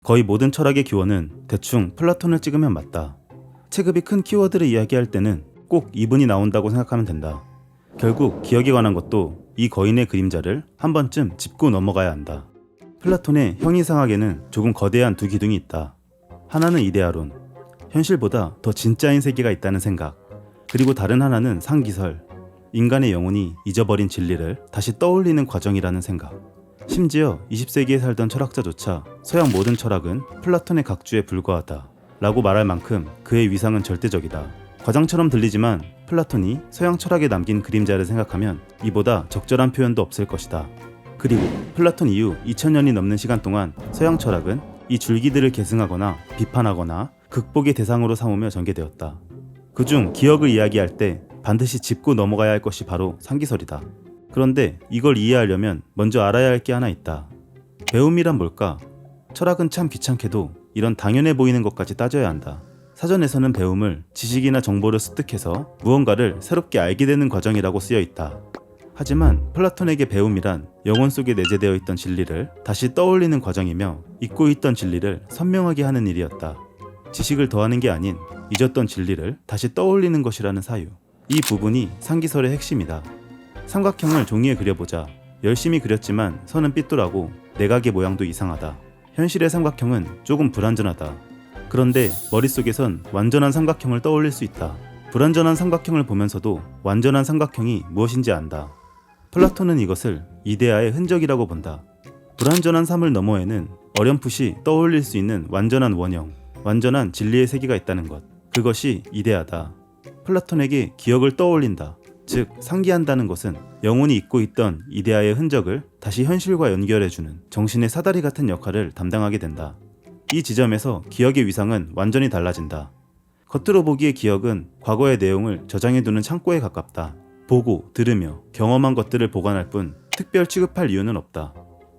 거의 모든 철학의 기원은 대충 플라톤을 찍으면 맞다. 체급이 큰 키워드를 이야기할 때는 꼭 이분이 나온다고 생각하면 된다. 결국 기억에 관한 것도 이 거인의 그림자를 한 번쯤 짚고 넘어가야 한다. 플라톤의 형이상학에는 조금 거대한 두 기둥이 있다. 하나는 이데아론, 현실보다 더 진짜인 세계가 있다는 생각. 그리고 다른 하나는 상기설, 인간의 영혼이 잊어버린 진리를 다시 떠올리는 과정이라는 생각. 심지어 20세기에 살던 철학자조차 서양 모든 철학은 플라톤의 각주에 불과하다 라고 말할 만큼 그의 위상은 절대적이다. 과장처럼 들리지만 플라톤이 서양 철학에 남긴 그림자를 생각하면 이보다 적절한 표현도 없을 것이다. 그리고 플라톤 이후 2000년이 넘는 시간 동안 서양 철학은 이 줄기들을 계승하거나 비판하거나 극복의 대상으로 삼으며 전개되었다. 그중 기억을 이야기할 때 반드시 짚고 넘어가야 할 것이 바로 상기설이다. 그런데 이걸 이해하려면 먼저 알아야 할 게 하나 있다. 배움이란 뭘까? 철학은 참 귀찮게도 이런 당연해 보이는 것까지 따져야 한다. 사전에서는 배움을 지식이나 정보를 습득해서 무언가를 새롭게 알게 되는 과정이라고 쓰여 있다. 하지만 플라톤에게 배움이란 영혼 속에 내재되어 있던 진리를 다시 떠올리는 과정이며 잊고 있던 진리를 선명하게 하는 일이었다. 지식을 더하는 게 아닌 잊었던 진리를 다시 떠올리는 것이라는 사유. 이 부분이 상기설의 핵심이다. 삼각형을 종이에 그려보자. 열심히 그렸지만 선은 삐뚤하고 내각의 모양도 이상하다. 현실의 삼각형은 조금 불완전하다. 그런데 머릿속에선 완전한 삼각형을 떠올릴 수 있다. 불완전한 삼각형을 보면서도 완전한 삼각형이 무엇인지 안다. 플라톤은 이것을 이데아의 흔적이라고 본다. 불완전한 삶을 너머에는 어렴풋이 떠올릴 수 있는 완전한 원형, 완전한 진리의 세계가 있다는 것. 그것이 이데아다. 플라톤에게 기억을 떠올린다. 즉 상기한다는 것은 영혼이 잊고 있던 이데아의 흔적을 다시 현실과 연결해주는 정신의 사다리 같은 역할을 담당하게 된다. 이 지점에서 기억의 위상은 완전히 달라진다. 겉으로 보기에 기억은 과거의 내용을 저장해두는 창고에 가깝다. 보고, 들으며 경험한 것들을 보관할 뿐 특별 취급할 이유는 없다.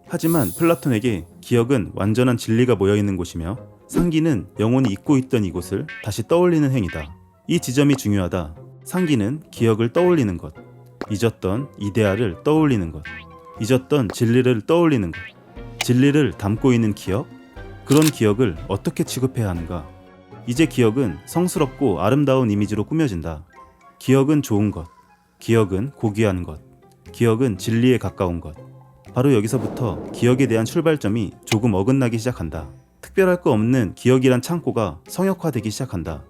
하지만 플라톤에게 기억은 완전한 진리가 모여있는 곳이며 상기는 영혼이 잊고 있던 이곳을 다시 떠올리는 행위다. 이 지점이 중요하다. 상기는 기억을 떠올리는 것, 잊었던 이데아를 떠올리는 것, 잊었던 진리를 떠올리는 것, 진리를 담고 있는 기억? 그런 기억을 어떻게 취급해야 하는가? 이제 기억은 성스럽고 아름다운 이미지로 꾸며진다. 기억은 좋은 것, 기억은 고귀한 것, 기억은 진리에 가까운 것. 바로 여기서부터 기억에 대한 출발점이 조금 어긋나기 시작한다. 특별할 거 없는 기억이란 창고가 성역화되기 시작한다.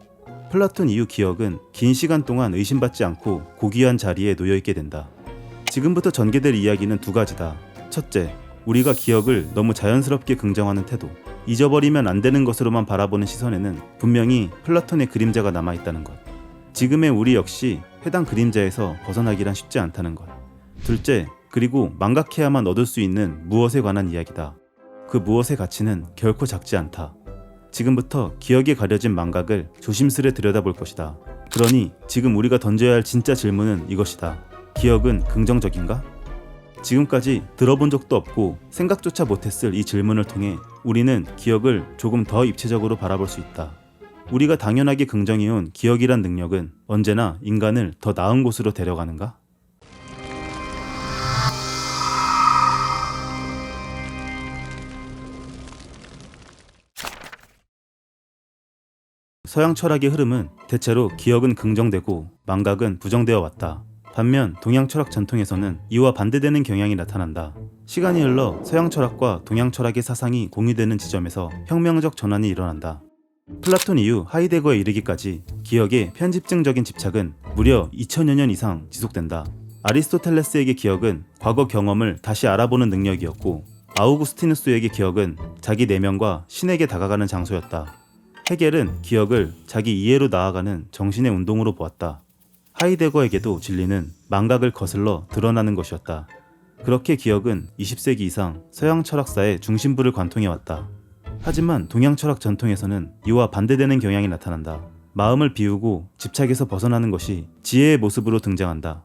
플라톤 이후 기억은 긴 시간 동안 의심받지 않고 고귀한 자리에 놓여있게 된다. 지금부터 전개될 이야기는 두 가지다. 첫째, 우리가 기억을 너무 자연스럽게 긍정하는 태도. 잊어버리면 안 되는 것으로만 바라보는 시선에는 분명히 플라톤의 그림자가 남아있다는 것. 지금의 우리 역시 해당 그림자에서 벗어나기란 쉽지 않다는 것. 둘째, 그리고 망각해야만 얻을 수 있는 무엇에 관한 이야기다. 그 무엇의 가치는 결코 작지 않다. 지금부터 기억에 가려진 망각을 조심스레 들여다볼 것이다. 그러니 지금 우리가 던져야 할 진짜 질문은 이것이다. 기억은 긍정적인가? 지금까지 들어본 적도 없고 생각조차 못했을 이 질문을 통해 우리는 기억을 조금 더 입체적으로 바라볼 수 있다. 우리가 당연하게 긍정해온 기억이란 능력은 언제나 인간을 더 나은 곳으로 데려가는가? 서양 철학의 흐름은 대체로 기억은 긍정되고 망각은 부정되어 왔다. 반면 동양 철학 전통에서는 이와 반대되는 경향이 나타난다. 시간이 흘러 서양 철학과 동양 철학의 사상이 공유되는 지점에서 혁명적 전환이 일어난다. 플라톤 이후 하이데거에 이르기까지 기억의 편집증적인 집착은 무려 2000여 년 이상 지속된다. 아리스토텔레스에게 기억은 과거 경험을 다시 알아보는 능력이었고 아우구스티누스에게 기억은 자기 내면과 신에게 다가가는 장소였다. 헤겔은 기억을 자기 이해로 나아가는 정신의 운동으로 보았다. 하이데거에게도 진리는 망각을 거슬러 드러나는 것이었다. 그렇게 기억은 20세기 이상 서양 철학사의 중심부를 관통해왔다. 하지만 동양 철학 전통에서는 이와 반대되는 경향이 나타난다. 마음을 비우고 집착에서 벗어나는 것이 지혜의 모습으로 등장한다.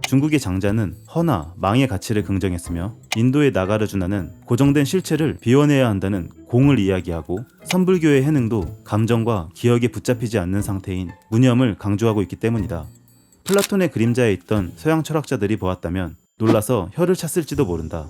중국의 장자는 허나 망의 가치를 긍정했으며 인도의 나가르주나는 고정된 실체를 비워내야 한다는 공을 이야기하고 선불교의 해능도 감정과 기억에 붙잡히지 않는 상태인 무념을 강조하고 있기 때문이다. 플라톤의 그림자에 있던 서양 철학자들이 보았다면 놀라서 혀를 찼을지도 모른다.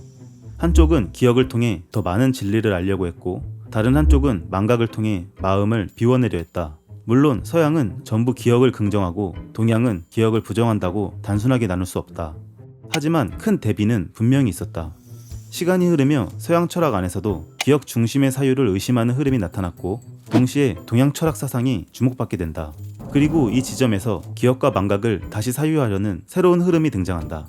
한쪽은 기억을 통해 더 많은 진리를 알려고 했고 다른 한쪽은 망각을 통해 마음을 비워내려 했다. 물론 서양은 전부 기억을 긍정하고 동양은 기억을 부정한다고 단순하게 나눌 수 없다. 하지만 큰 대비는 분명히 있었다. 시간이 흐르며 서양 철학 안에서도 기억 중심의 사유를 의심하는 흐름이 나타났고 동시에 동양 철학 사상이 주목받게 된다. 그리고 이 지점에서 기억과 망각을 다시 사유하려는 새로운 흐름이 등장한다.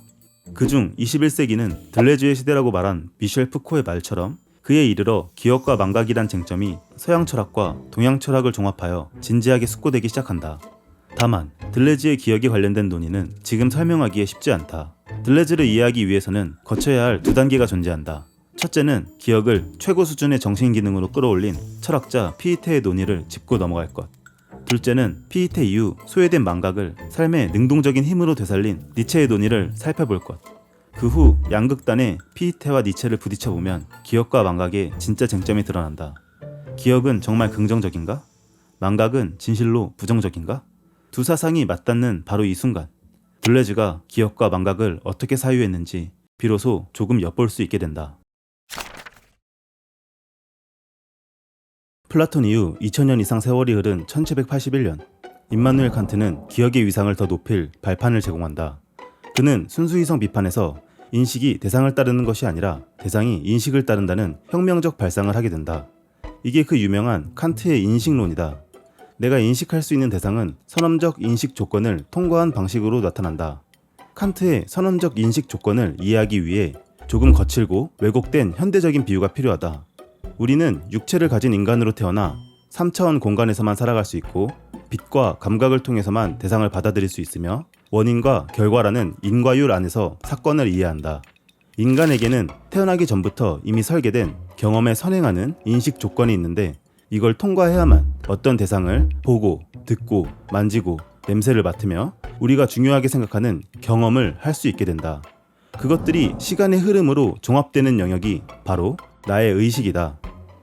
그중 21세기는 들레즈의 시대라고 말한 미셸 푸코의 말처럼 그에 이르러 기억과 망각이란 쟁점이 서양 철학과 동양 철학을 종합하여 진지하게 숙고되기 시작한다. 다만 들레즈의 기억에 관련된 논의는 지금 설명하기에 쉽지 않다. 들레즈를 이해하기 위해서는 거쳐야 할 두 단계가 존재한다. 첫째는 기억을 최고 수준의 정신기능으로 끌어올린 철학자 피이테의 논의를 짚고 넘어갈 것. 둘째는 피이테 이후 소외된 망각을 삶의 능동적인 힘으로 되살린 니체의 논의를 살펴볼 것. 그 후 양극단의 피이테와 니체를 부딪혀보면 기억과 망각의 진짜 쟁점이 드러난다. 기억은 정말 긍정적인가? 망각은 진실로 부정적인가? 두 사상이 맞닿는 바로 이 순간 들레즈가 기억과 망각을 어떻게 사유했는지 비로소 조금 엿볼 수 있게 된다. 플라톤 이후 2000년 이상 세월이 흐른 1781년 임마누엘 칸트는 기억의 위상을 더 높일 발판을 제공한다. 그는 순수이성 비판에서 인식이 대상을 따르는 것이 아니라 대상이 인식을 따른다는 혁명적 발상을 하게 된다. 이게 그 유명한 칸트의 인식론이다. 내가 인식할 수 있는 대상은 선험적 인식 조건을 통과한 방식으로 나타난다. 칸트의 선험적 인식 조건을 이해하기 위해 조금 거칠고 왜곡된 현대적인 비유가 필요하다. 우리는 육체를 가진 인간으로 태어나 3차원 공간에서만 살아갈 수 있고 빛과 감각을 통해서만 대상을 받아들일 수 있으며 원인과 결과라는 인과율 안에서 사건을 이해한다. 인간에게는 태어나기 전부터 이미 설계된 경험에 선행하는 인식 조건이 있는데 이걸 통과해야만 어떤 대상을 보고, 듣고, 만지고, 냄새를 맡으며 우리가 중요하게 생각하는 경험을 할 수 있게 된다. 그것들이 시간의 흐름으로 종합되는 영역이 바로 나의 의식이다.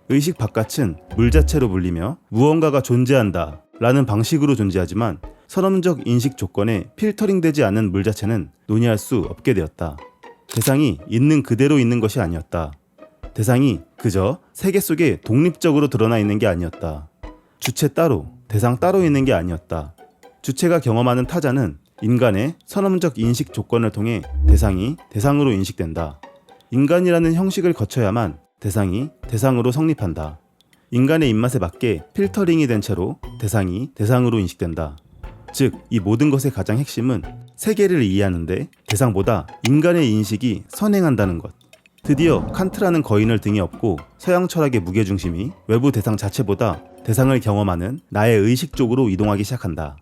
의식 바깥은 물 자체로 불리며 무언가가 존재한다 라는 방식으로 존재하지만 선험적 인식 조건에 필터링되지 않은 물 자체는 논의할 수 없게 되었다. 대상이 있는 그대로 있는 것이 아니었다. 대상이 그저 세계 속에 독립적으로 드러나 있는 게 아니었다. 주체 따로, 대상 따로 있는 게 아니었다. 주체가 경험하는 타자는 인간의 선험적 인식 조건을 통해 대상이 대상으로 인식된다. 인간이라는 형식을 거쳐야만 대상이 대상으로 성립한다. 인간의 입맛에 맞게 필터링이 된 채로 대상이 대상으로 인식된다. 즉, 이 모든 것의 가장 핵심은 세계를 이해하는데 대상보다 인간의 인식이 선행한다는 것. 드디어 칸트라는 거인을 등에 업고 서양 철학의 무게중심이 외부 대상 자체보다 대상을 경험하는 나의 의식 쪽으로 이동하기 시작한다.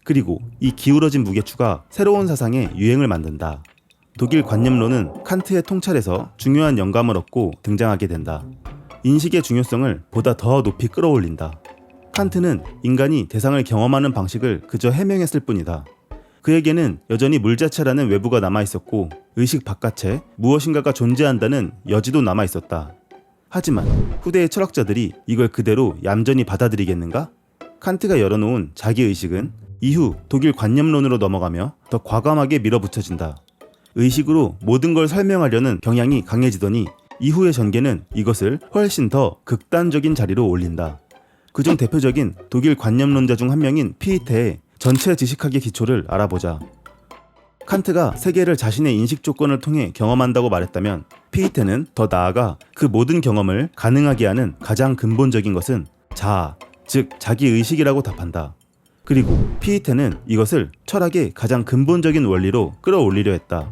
그리고 이 기울어진 무게추가 새로운 사상의 유행을 만든다. 독일 관념론은 칸트의 통찰에서 중요한 영감을 얻고 등장하게 된다. 인식의 중요성을 보다 더 높이 끌어올린다. 칸트는 인간이 대상을 경험하는 방식을 그저 해명했을 뿐이다. 그에게는 여전히 물 자체라는 외부가 남아있었고 의식 바깥에 무엇인가가 존재한다는 여지도 남아있었다. 하지만 후대의 철학자들이 이걸 그대로 얌전히 받아들이겠는가? 칸트가 열어놓은 자기의식은 이후 독일 관념론으로 넘어가며 더 과감하게 밀어붙여진다. 의식으로 모든 걸 설명하려는 경향이 강해지더니 이후의 전개는 이것을 훨씬 더 극단적인 자리로 올린다. 그중 대표적인 독일 관념론자 중 한 명인 피이테의 전체 지식학의 기초를 알아보자. 칸트가 세계를 자신의 인식 조건을 통해 경험한다고 말했다면 피이테는 더 나아가 그 모든 경험을 가능하게 하는 가장 근본적인 것은 자아, 즉 자기의식이라고 답한다. 그리고 피이테는 이것을 철학의 가장 근본적인 원리로 끌어올리려 했다.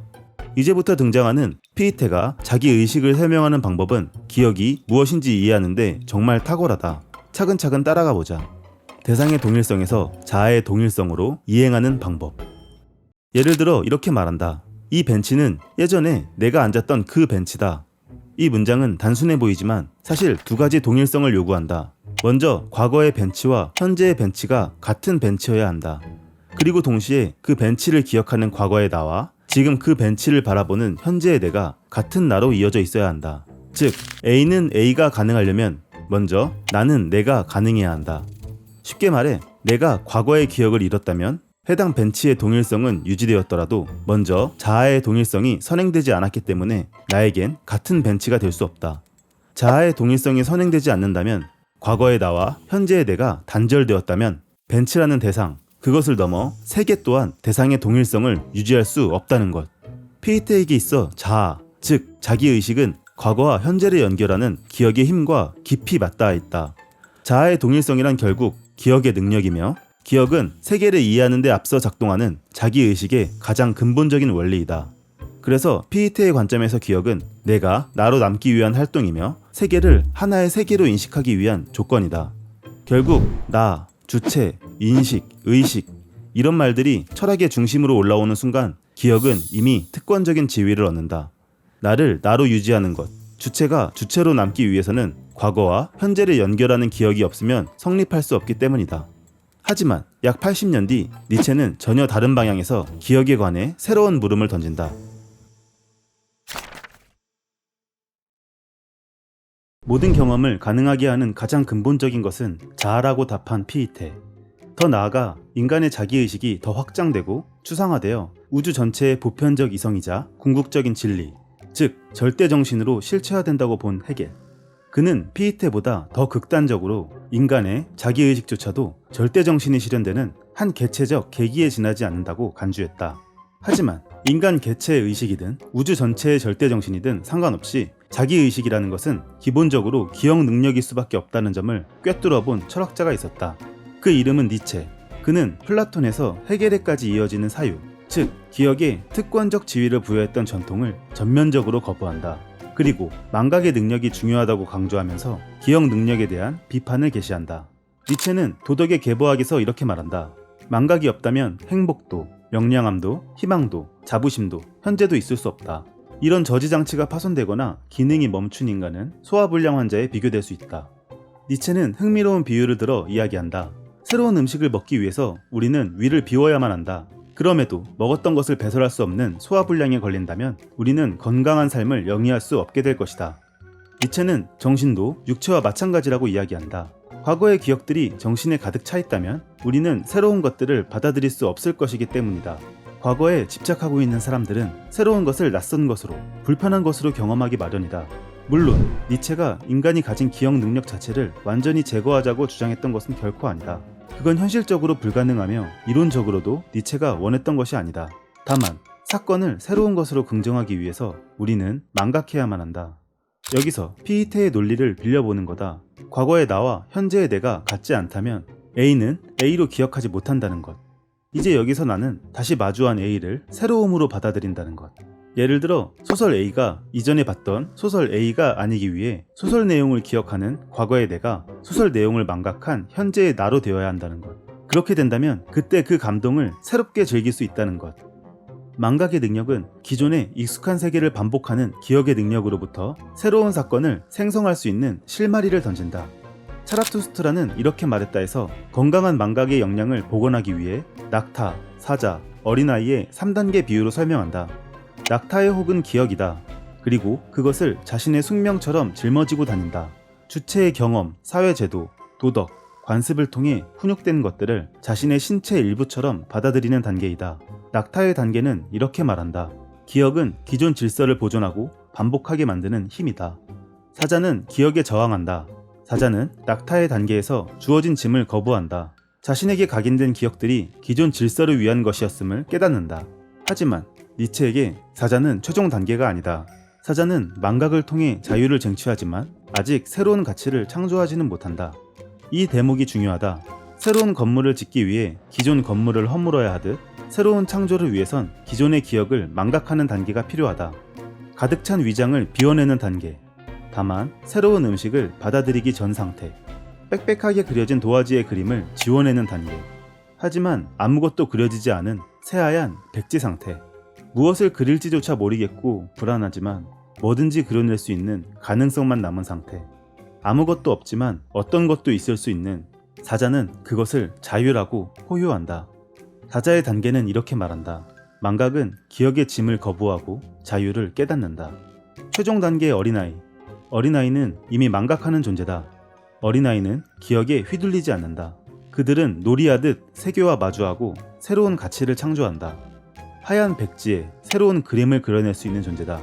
이제부터 등장하는 피이테가 자기의식을 설명하는 방법은 기억이 무엇인지 이해하는데 정말 탁월하다. 차근차근 따라가 보자. 대상의 동일성에서 자아의 동일성으로 이행하는 방법. 예를 들어 이렇게 말한다. 이 벤치는 예전에 내가 앉았던 그 벤치다. 이 문장은 단순해 보이지만 사실 두 가지 동일성을 요구한다. 먼저 과거의 벤치와 현재의 벤치가 같은 벤치여야 한다. 그리고 동시에 그 벤치를 기억하는 과거의 나와 지금 그 벤치를 바라보는 현재의 내가 같은 나로 이어져 있어야 한다. 즉 A는 A가 가능하려면 먼저 나는 내가 가능해야 한다. 쉽게 말해 내가 과거의 기억을 잃었다면 해당 벤치의 동일성은 유지되었더라도 먼저 자아의 동일성이 선행되지 않았기 때문에 나에겐 같은 벤치가 될 수 없다. 자아의 동일성이 선행되지 않는다면, 과거의 나와 현재의 내가 단절되었다면 벤츠라는 대상, 그것을 넘어 세계 또한 대상의 동일성을 유지할 수 없다는 것. 피이테에게 있어 자아, 즉 자기의식은 과거와 현재를 연결하는 기억의 힘과 깊이 맞닿아 있다. 자아의 동일성이란 결국 기억의 능력이며, 기억은 세계를 이해하는 데 앞서 작동하는 자기의식의 가장 근본적인 원리이다. 그래서 피이테의 관점에서 기억은 내가 나로 남기 위한 활동이며 세계를 하나의 세계로 인식하기 위한 조건이다. 결국 나, 주체, 인식, 의식 이런 말들이 철학의 중심으로 올라오는 순간 기억은 이미 특권적인 지위를 얻는다. 나를 나로 유지하는 것, 주체가 주체로 남기 위해서는 과거와 현재를 연결하는 기억이 없으면 성립할 수 없기 때문이다. 하지만 약 80년 뒤 니체는 전혀 다른 방향에서 기억에 관해 새로운 물음을 던진다. 모든 경험을 가능하게 하는 가장 근본적인 것은 자아라고 답한 피이테. 더 나아가 인간의 자기의식이 더 확장되고 추상화되어 우주 전체의 보편적 이성이자 궁극적인 진리, 즉 절대정신으로 실체화된다고 본 헤겔. 그는 피이테보다 더 극단적으로 인간의 자기의식조차도 절대정신이 실현되는 한 개체적 계기에 지나지 않는다고 간주했다. 하지만 인간 개체의 의식이든 우주 전체의 절대정신이든 상관없이 자기의식이라는 것은 기본적으로 기억 능력일 수밖에 없다는 점을 꿰뚫어 본 철학자가 있었다. 그 이름은 니체. 그는 플라톤에서 헤겔에까지 이어지는 사유, 즉 기억에 특권적 지위를 부여했던 전통을 전면적으로 거부한다. 그리고 망각의 능력이 중요하다고 강조하면서 기억 능력에 대한 비판을 게시한다. 니체는 도덕의 계보학에서 이렇게 말한다. 망각이 없다면 행복도, 명량함도, 희망도, 자부심도, 현재도 있을 수 없다. 이런 저지장치가 파손되거나 기능이 멈춘 인간은 소화불량 환자에 비교될 수 있다. 니체는 흥미로운 비유를 들어 이야기한다. 새로운 음식을 먹기 위해서 우리는 위를 비워야만 한다. 그럼에도 먹었던 것을 배설할 수 없는 소화불량에 걸린다면 우리는 건강한 삶을 영위할 수 없게 될 것이다. 니체는 정신도 육체와 마찬가지라고 이야기한다. 과거의 기억들이 정신에 가득 차 있다면 우리는 새로운 것들을 받아들일 수 없을 것이기 때문이다. 과거에 집착하고 있는 사람들은 새로운 것을 낯선 것으로, 불편한 것으로 경험하기 마련이다. 물론 니체가 인간이 가진 기억 능력 자체를 완전히 제거하자고 주장했던 것은 결코 아니다. 그건 현실적으로 불가능하며 이론적으로도 니체가 원했던 것이 아니다. 다만 사건을 새로운 것으로 긍정하기 위해서 우리는 망각해야만 한다. 여기서 피이테의 논리를 빌려보는 거다. 과거의 나와 현재의 내가 같지 않다면 A는 A로 기억하지 못한다는 것. 이제 여기서 나는 다시 마주한 A를 새로움으로 받아들인다는 것. 예를 들어 소설 A가 이전에 봤던 소설 A가 아니기 위해 소설 내용을 기억하는 과거의 내가 소설 내용을 망각한 현재의 나로 되어야 한다는 것. 그렇게 된다면 그때 그 감동을 새롭게 즐길 수 있다는 것. 망각의 능력은 기존의 익숙한 세계를 반복하는 기억의 능력으로부터 새로운 사건을 생성할 수 있는 실마리를 던진다. 차라투스트라는 이렇게 말했다 해서 건강한 망각의 역량을 복원하기 위해 낙타, 사자, 어린아이의 3단계 비유로 설명한다. 낙타의 혹은 기억이다. 그리고 그것을 자신의 숙명처럼 짊어지고 다닌다. 주체의 경험, 사회제도, 도덕, 관습을 통해 훈육된 것들을 자신의 신체 일부처럼 받아들이는 단계이다. 낙타의 단계는 이렇게 말한다. 기억은 기존 질서를 보존하고 반복하게 만드는 힘이다. 사자는 기억에 저항한다. 사자는 낙타의 단계에서 주어진 짐을 거부한다. 자신에게 각인된 기억들이 기존 질서를 위한 것이었음을 깨닫는다. 하지만 니체에게 사자는 최종 단계가 아니다. 사자는 망각을 통해 자유를 쟁취하지만 아직 새로운 가치를 창조하지는 못한다. 이 대목이 중요하다. 새로운 건물을 짓기 위해 기존 건물을 허물어야 하듯 새로운 창조를 위해선 기존의 기억을 망각하는 단계가 필요하다. 가득 찬 위장을 비워내는 단계. 다만 새로운 음식을 받아들이기 전 상태. 빽빽하게 그려진 도화지의 그림을 지워내는 단계. 하지만 아무것도 그려지지 않은 새하얀 백지 상태. 무엇을 그릴지조차 모르겠고 불안하지만 뭐든지 그려낼 수 있는 가능성만 남은 상태. 아무것도 없지만 어떤 것도 있을 수 있는. 사자는 그것을 자유라고 포효한다. 사자의 단계는 이렇게 말한다. 망각은 기억의 짐을 거부하고 자유를 깨닫는다. 최종 단계의 어린아이. 어린아이는 이미 망각하는 존재다. 어린아이는 기억에 휘둘리지 않는다. 그들은 놀이하듯 세계와 마주하고 새로운 가치를 창조한다. 하얀 백지에 새로운 그림을 그려낼 수 있는 존재다.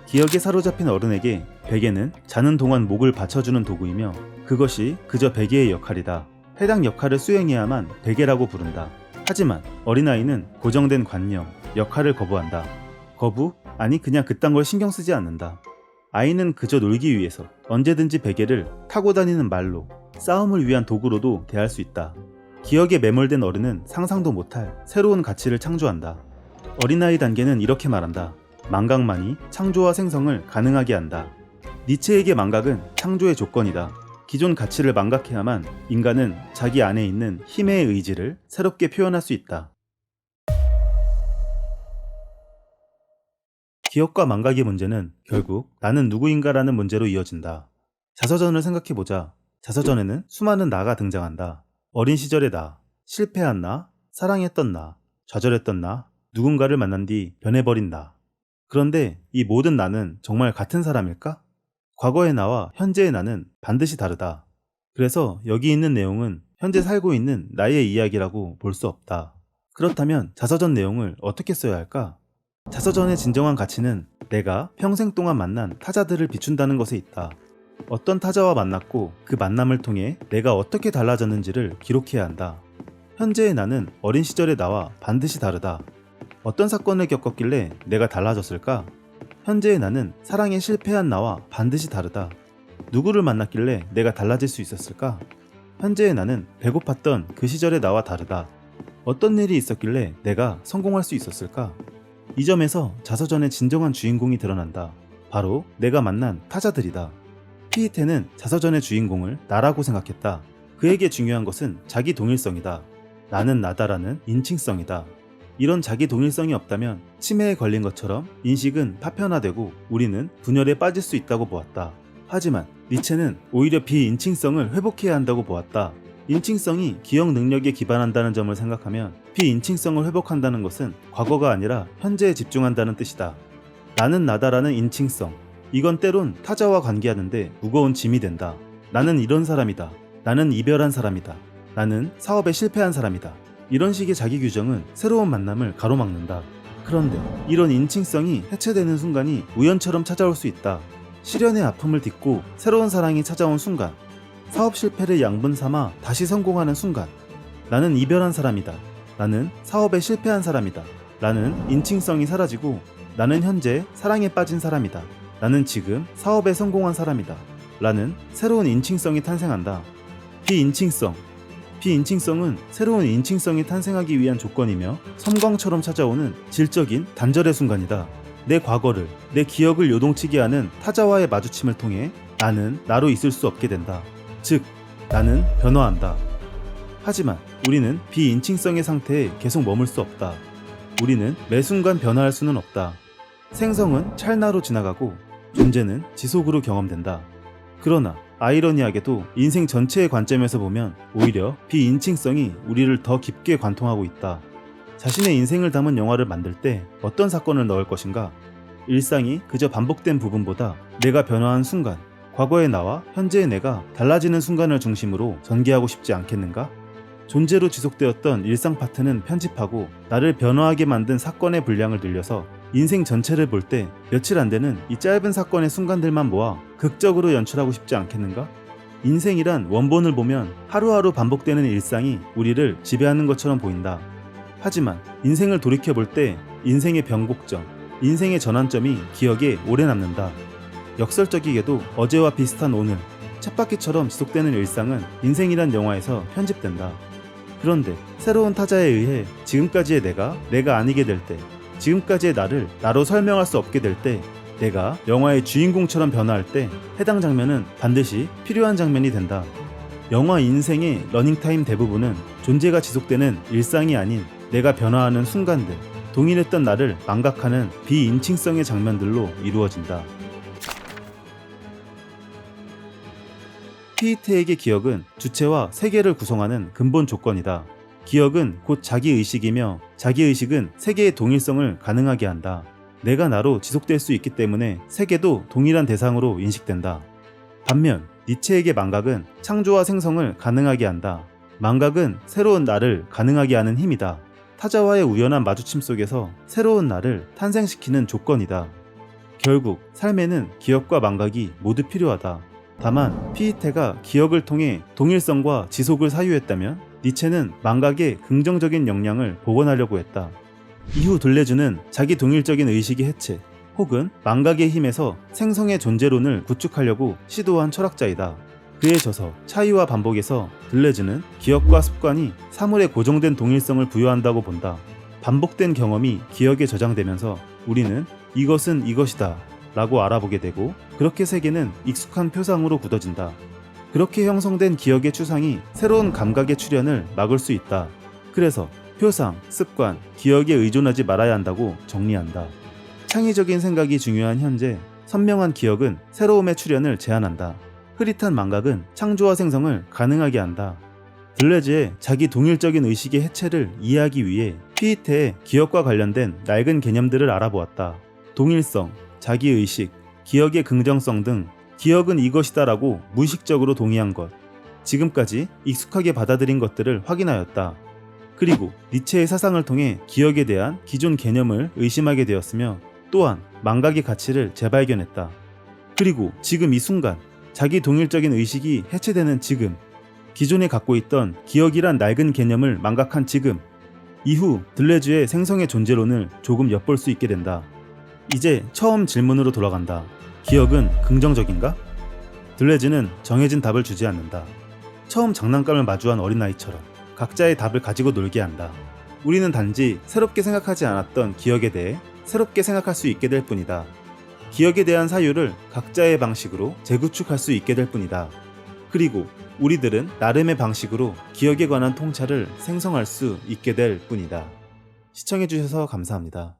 기억에 사로잡힌 어른에게 베개는 자는 동안 목을 받쳐주는 도구이며 그것이 그저 베개의 역할이다. 해당 역할을 수행해야만 베개라고 부른다. 하지만 어린아이는 고정된 관념, 역할을 거부한다. 거부? 아니 그냥 그딴 걸 신경 쓰지 않는다. 아이는 그저 놀기 위해서 언제든지 베개를 타고 다니는 말로, 싸움을 위한 도구로도 대할 수 있다. 기억에 매몰된 어른은 상상도 못할 새로운 가치를 창조한다. 어린아이 단계는 이렇게 말한다. 망각만이 창조와 생성을 가능하게 한다. 니체에게 망각은 창조의 조건이다. 기존 가치를 망각해야만 인간은 자기 안에 있는 힘의 의지를 새롭게 표현할 수 있다. 기억과 망각의 문제는 결국 나는 누구인가라는 문제로 이어진다. 자서전을 생각해보자. 자서전에는 수많은 나가 등장한다. 어린 시절의 나, 실패한 나, 사랑했던 나, 좌절했던 나, 누군가를 만난 뒤 변해버린 나. 그런데 이 모든 나는 정말 같은 사람일까? 과거의 나와 현재의 나는 반드시 다르다. 그래서 여기 있는 내용은 현재 살고 있는 나의 이야기라고 볼 수 없다. 그렇다면 자서전 내용을 어떻게 써야 할까? 자서전의 진정한 가치는 내가 평생 동안 만난 타자들을 비춘다는 것에 있다. 어떤 타자와 만났고 그 만남을 통해 내가 어떻게 달라졌는지를 기록해야 한다. 현재의 나는 어린 시절의 나와 반드시 다르다. 어떤 사건을 겪었길래 내가 달라졌을까? 현재의 나는 사랑에 실패한 나와 반드시 다르다. 누구를 만났길래 내가 달라질 수 있었을까? 현재의 나는 배고팠던 그 시절의 나와 다르다. 어떤 일이 있었길래 내가 성공할 수 있었을까? 이 점에서 자서전의 진정한 주인공이 드러난다. 바로 내가 만난 타자들이다. 피이테는 자서전의 주인공을 나라고 생각했다. 그에게 중요한 것은 자기 동일성이다. 나는 나다라는 인칭성이다. 이런 자기 동일성이 없다면 치매에 걸린 것처럼 인식은 파편화되고 우리는 분열에 빠질 수 있다고 보았다. 하지만 니체는 오히려 비인칭성을 회복해야 한다고 보았다. 인칭성이 기억 능력에 기반한다는 점을 생각하면 비인칭성을 회복한다는 것은 과거가 아니라 현재에 집중한다는 뜻이다. 나는 나다라는 인칭성. 이건 때론 타자와 관계하는데 무거운 짐이 된다. 나는 이런 사람이다. 나는 이별한 사람이다. 나는 사업에 실패한 사람이다. 이런 식의 자기 규정은 새로운 만남을 가로막는다. 그런데 이런 인칭성이 해체되는 순간이 우연처럼 찾아올 수 있다. 시련의 아픔을 딛고 새로운 사랑이 찾아온 순간, 사업 실패를 양분 삼아 다시 성공하는 순간, 나는 이별한 사람이다. 나는 사업에 실패한 사람이다. 나는 인칭성이 사라지고 나는 현재 사랑에 빠진 사람이다. 나는 지금 사업에 성공한 사람이다. 라는 새로운 인칭성이 탄생한다. 비인칭성은 새로운 인칭성이 탄생하기 위한 조건이며 섬광처럼 찾아오는 질적인 단절의 순간이다. 내 과거를, 내 기억을 요동치게 하는 타자와의 마주침을 통해 나는 나로 있을 수 없게 된다. 즉, 나는 변화한다. 하지만 우리는 비인칭성의 상태에 계속 머물 수 없다. 우리는 매 순간 변화할 수는 없다. 생성은 찰나로 지나가고 존재는 지속으로 경험된다. 그러나 아이러니하게도 인생 전체의 관점에서 보면 오히려 비인칭성이 우리를 더 깊게 관통하고 있다. 자신의 인생을 담은 영화를 만들 때 어떤 사건을 넣을 것인가? 일상이 그저 반복된 부분보다 내가 변화한 순간, 과거의 나와 현재의 내가 달라지는 순간을 중심으로 전개하고 싶지 않겠는가? 존재로 지속되었던 일상 파트는 편집하고 나를 변화하게 만든 사건의 분량을 늘려서 인생 전체를 볼 때 며칠 안 되는 이 짧은 사건의 순간들만 모아 극적으로 연출하고 싶지 않겠는가? 인생이란 원본을 보면 하루하루 반복되는 일상이 우리를 지배하는 것처럼 보인다. 하지만 인생을 돌이켜볼 때 인생의 변곡점, 인생의 전환점이 기억에 오래 남는다. 역설적이게도 어제와 비슷한 오늘, 쳇바퀴처럼 지속되는 일상은 인생이란 영화에서 편집된다. 그런데 새로운 타자에 의해 지금까지의 내가 아니게 될 때, 지금까지의 나를 나로 설명할 수 없게 될 때, 내가 영화의 주인공처럼 변화할 때 해당 장면은 반드시 필요한 장면이 된다. 영화 인생의 러닝타임 대부분은 존재가 지속되는 일상이 아닌 내가 변화하는 순간들, 동일했던 나를 망각하는 비인칭성의 장면들로 이루어진다. 피이테에게 기억은 주체와 세계를 구성하는 근본 조건이다. 기억은 곧 자기의식이며 자기의식은 세계의 동일성을 가능하게 한다. 내가 나로 지속될 수 있기 때문에 세계도 동일한 대상으로 인식된다. 반면 니체에게 망각은 창조와 생성을 가능하게 한다. 망각은 새로운 나를 가능하게 하는 힘이다. 타자와의 우연한 마주침 속에서 새로운 나를 탄생시키는 조건이다. 결국 삶에는 기억과 망각이 모두 필요하다. 다만 피이테가 기억을 통해 동일성과 지속을 사유했다면 니체는 망각의 긍정적인 역량을 복원하려고 했다. 이후 들레주는 자기 동일적인 의식의 해체 혹은 망각의 힘에서 생성의 존재론을 구축하려고 시도한 철학자이다. 그의 저서 차이와 반복에서 들레즈는 기억과 습관이 사물에 고정된 동일성을 부여한다고 본다. 반복된 경험이 기억에 저장되면서 우리는 이것은 이것이다 라고 알아보게 되고 그렇게 세계는 익숙한 표상으로 굳어진다. 그렇게 형성된 기억의 추상이 새로운 감각의 출현을 막을 수 있다. 그래서 표상, 습관, 기억에 의존하지 말아야 한다고 정리한다. 창의적인 생각이 중요한 현재, 선명한 기억은 새로움의 출현을 제한한다. 흐릿한 망각은 창조와 생성을 가능하게 한다. 들레즈의 자기 동일적인 의식의 해체를 이해하기 위해 피이테의 기억과 관련된 낡은 개념들을 알아보았다. 동일성, 자기의식, 기억의 긍정성 등 기억은 이것이다라고 무의식적으로 동의한 것, 지금까지 익숙하게 받아들인 것들을 확인하였다. 그리고 니체의 사상을 통해 기억에 대한 기존 개념을 의심하게 되었으며 또한 망각의 가치를 재발견했다. 그리고 지금 이 순간, 자기 동일적인 의식이 해체되는 지금, 기존에 갖고 있던 기억이란 낡은 개념을 망각한 지금, 이후 들레즈의 생성의 존재론을 조금 엿볼 수 있게 된다. 이제 처음 질문으로 돌아간다. 기억은 긍정적인가? 들레즈는 정해진 답을 주지 않는다. 처음 장난감을 마주한 어린아이처럼 각자의 답을 가지고 놀게 한다. 우리는 단지 새롭게 생각하지 않았던 기억에 대해 새롭게 생각할 수 있게 될 뿐이다. 기억에 대한 사유를 각자의 방식으로 재구축할 수 있게 될 뿐이다. 그리고 우리들은 나름의 방식으로 기억에 관한 통찰을 생성할 수 있게 될 뿐이다. 시청해주셔서 감사합니다.